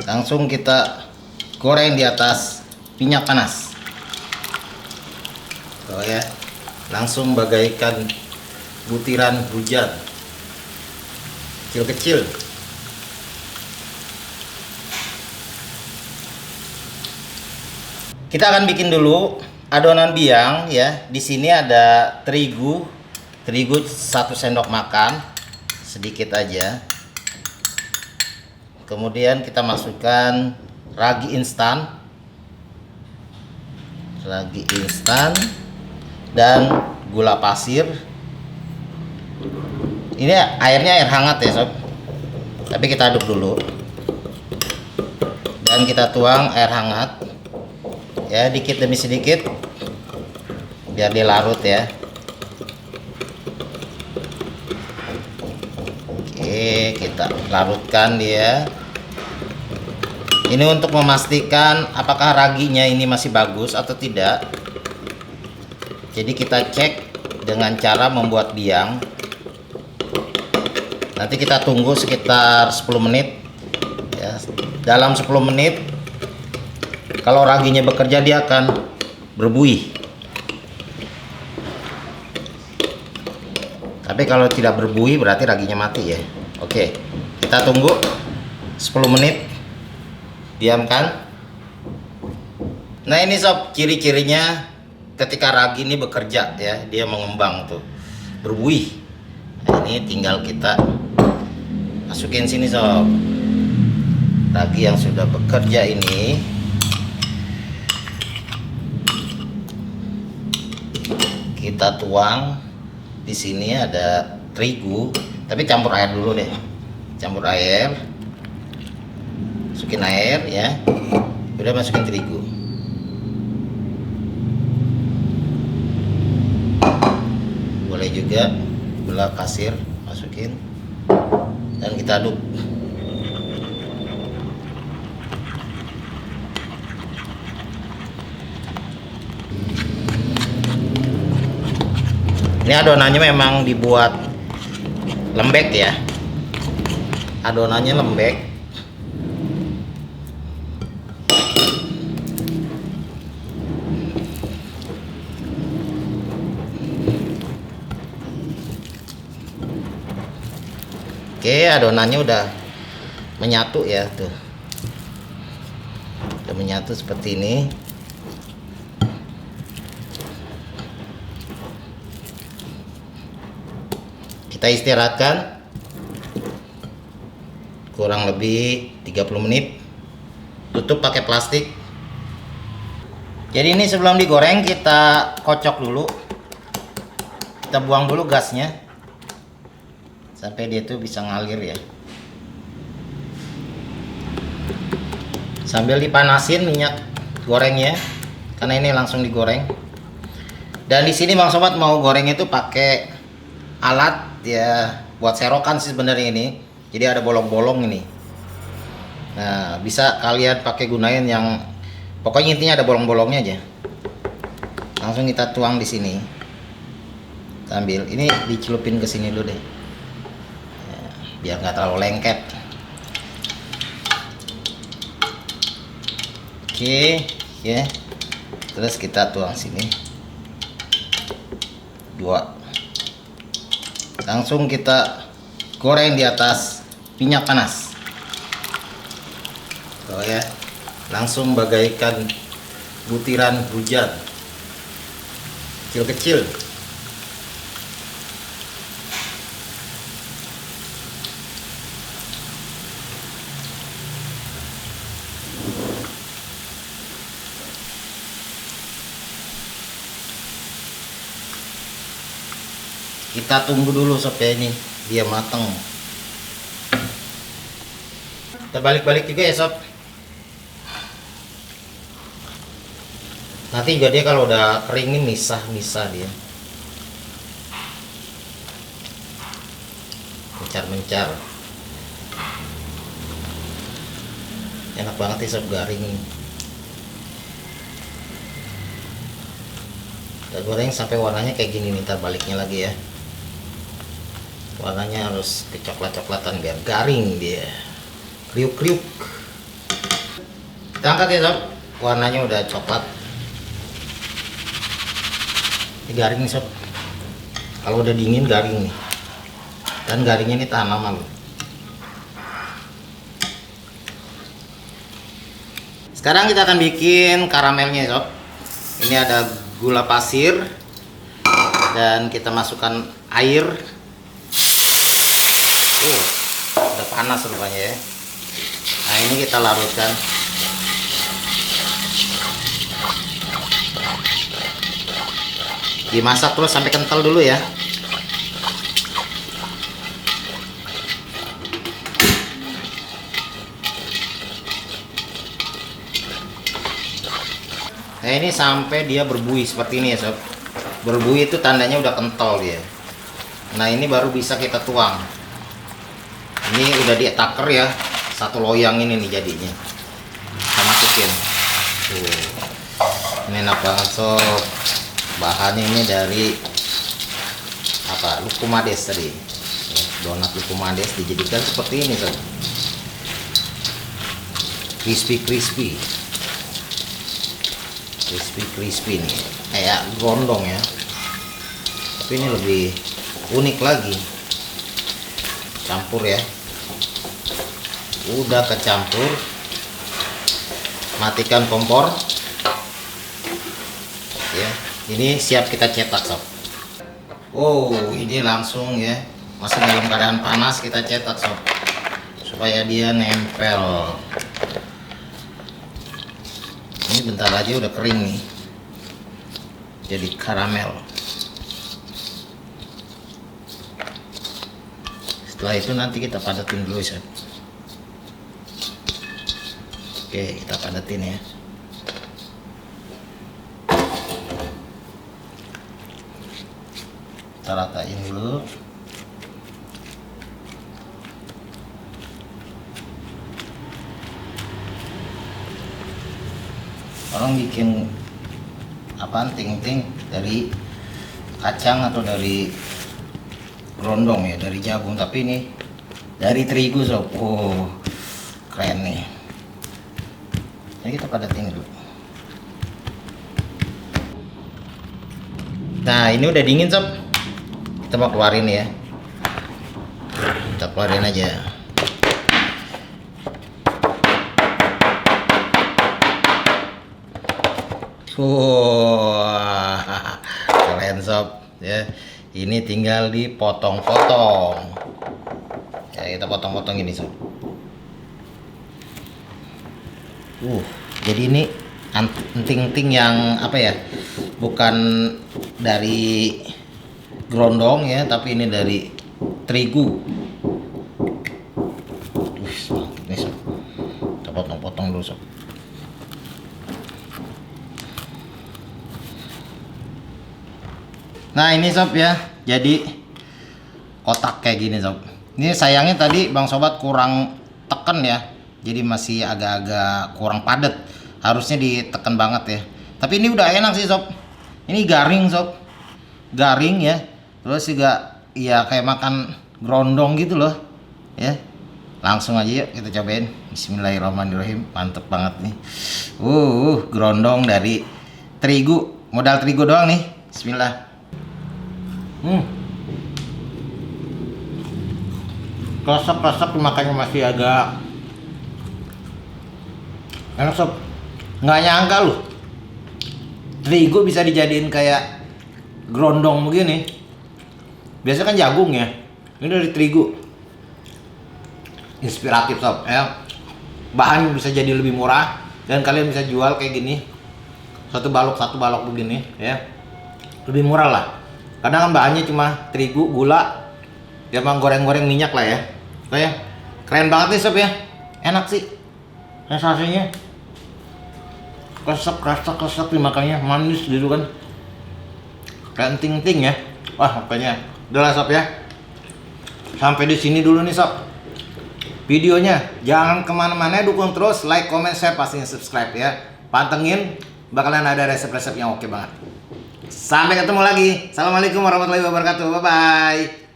Langsung kita goreng di atas minyak panas. Tuh ya, langsung bagaikan butiran hujan kecil-kecil. Kita akan bikin dulu adonan biang ya. Di sini ada terigu 1 sendok makan, sedikit aja. Kemudian kita masukkan ragi instan dan gula pasir. Ini airnya air hangat ya sob, tapi kita aduk dulu dan kita tuang air hangat ya, dikit demi sedikit biar dia larut ya. Oke, kita larutkan dia. Ini untuk memastikan apakah raginya ini masih bagus atau tidak. Jadi kita cek dengan cara membuat biang. Nanti kita tunggu sekitar 10 menit ya. Dalam 10 menit kalau raginya bekerja dia akan berbuih. Tapi kalau tidak berbuih berarti raginya mati ya. Oke, kita tunggu 10 menit. Diamkan. Nah ini sob, ciri-cirinya ketika ragi ini bekerja ya, dia mengembang tuh, berbuih. Nah, ini tinggal kita masukin sini sob. Ragi yang sudah bekerja ini kita tuang. Di sini ada terigu, tapi campur air dulu deh. Campur air. Masukin air ya. Udah masukin terigu. Boleh juga gula pasir masukin dan kita aduk. Ini adonannya memang dibuat lembek ya. Adonannya lembek. Oke, adonannya udah menyatu ya tuh. Udah menyatu seperti ini. Kita istirahatkan kurang lebih 30 menit. Tutup pakai plastik. Jadi ini sebelum digoreng kita kocok dulu. Kita buang dulu gasnya sampai dia tuh bisa ngalir ya. Sambil dipanasin minyak gorengnya karena ini langsung digoreng. Dan di sini Bang Sobat mau goreng itu pakai alat ya, buat serokan sih sebenarnya ini. Jadi ada bolong-bolong ini. Nah, bisa kalian pakai gunain yang pokoknya intinya ada bolong-bolongnya aja. Langsung kita tuang di sini. Sambil ini dicelupin ke sini dulu deh. Ya, biar nggak terlalu lengket. Oke, ya. Terus kita tuang sini. 2. Langsung kita goreng di atas minyak panas. Tuh ya, langsung bagaikan butiran hujan kecil-kecil. Kita tunggu dulu sampai ini dia matang. Kita balik-balik juga ya sob. Nanti juga dia kalau udah kering ini misah-misah dia. Mencar-mencar. Enak banget ya sob garing ini. Kita goreng sampai warnanya kayak gini nih, ntar baliknya lagi ya. Warnanya harus kecoklat-coklatan biar garing dia, kriuk-kriuk. Kita angkat ya sob, warnanya udah coklat. Ini garing nih sob, kalau udah dingin garing nih, dan garingnya ini tahan lama loh. Sekarang kita akan bikin karamelnya sob. Ini ada gula pasir dan kita masukkan air. Udah panas rupanya ya. Nah ini kita larutkan. Dimasak terus sampai kental dulu ya. Nah ini sampai dia berbuih seperti ini ya sob. Berbuih itu tandanya udah kental dia. Nah ini baru bisa kita tuang. Ini udah ditaker ya, satu loyang ini nih jadinya. Kita masukin. Ini enak banget sob. Bahannya ini dari apa? Lukumades tadi. Donat lukumades dijadikan seperti ini sob. Crispy nih, kayak gondong ya. Tapi ini lebih unik lagi. Campur ya. Udah kecampur, matikan kompor ya. Ini siap kita cetak sob. Ini langsung ya, masih dalam keadaan panas kita cetak sob, supaya dia nempel. Ini bentar aja udah kering nih, jadi karamel. Setelah itu nanti kita padatin dulu sob. Oke, kita padatin ya. Kita ratain dulu. Orang bikin apaan ting-ting dari kacang atau dari gerondong ya, dari jagung, tapi ini dari terigu sob. Keren nih. Ini kita padatin dulu. Nah ini udah dingin sob, kita mau keluarin ya. Kita keluarin aja. Keren sob ya. Ini tinggal dipotong-potong ya, kita potong-potong ini sob. Jadi ini enting-enting yang apa ya, bukan dari gerondong ya, tapi ini dari terigu. Ini sob, kita potong-potong dulu sob. Nah ini sob ya, jadi kotak kayak gini sob. Ini sayangnya tadi bang sobat kurang teken ya, jadi masih agak-agak kurang padat. Harusnya ditekan banget ya. Tapi ini udah enak sih sob. Ini garing sob, garing ya. Terus juga ya kayak makan gerondong gitu loh ya. Langsung aja yuk kita cobain. Bismillahirrahmanirrahim. Mantep banget nih. Gerondong dari terigu, modal terigu doang nih. Bismillah. Kesek-kesek makanya masih agak enak sob. Nggak nyangka loh, terigu bisa dijadiin kayak gerondong begini. Biasanya kan jagung ya, ini dari terigu. Inspiratif sob ya. Bahan bisa jadi lebih murah dan kalian bisa jual kayak gini, satu balok begini ya, lebih murah lah. Kadang kan bahannya cuma terigu, gula, dia emang goreng-goreng minyak lah ya. Kayak keren banget nih sob ya, enak sih sensasinya. Kesek nih, makanya manis gitu kan, kayak ting-ting ya. Wah pokoknya udah lah sob ya, sampai di sini dulu nih sob videonya. Jangan kemana-mana, dukung terus, like, comment, share, pastinya subscribe ya. Pantengin, bakalan ada resep-resep yang oke banget. Sampai ketemu lagi. Assalamualaikum warahmatullahi wabarakatuh. Bye bye.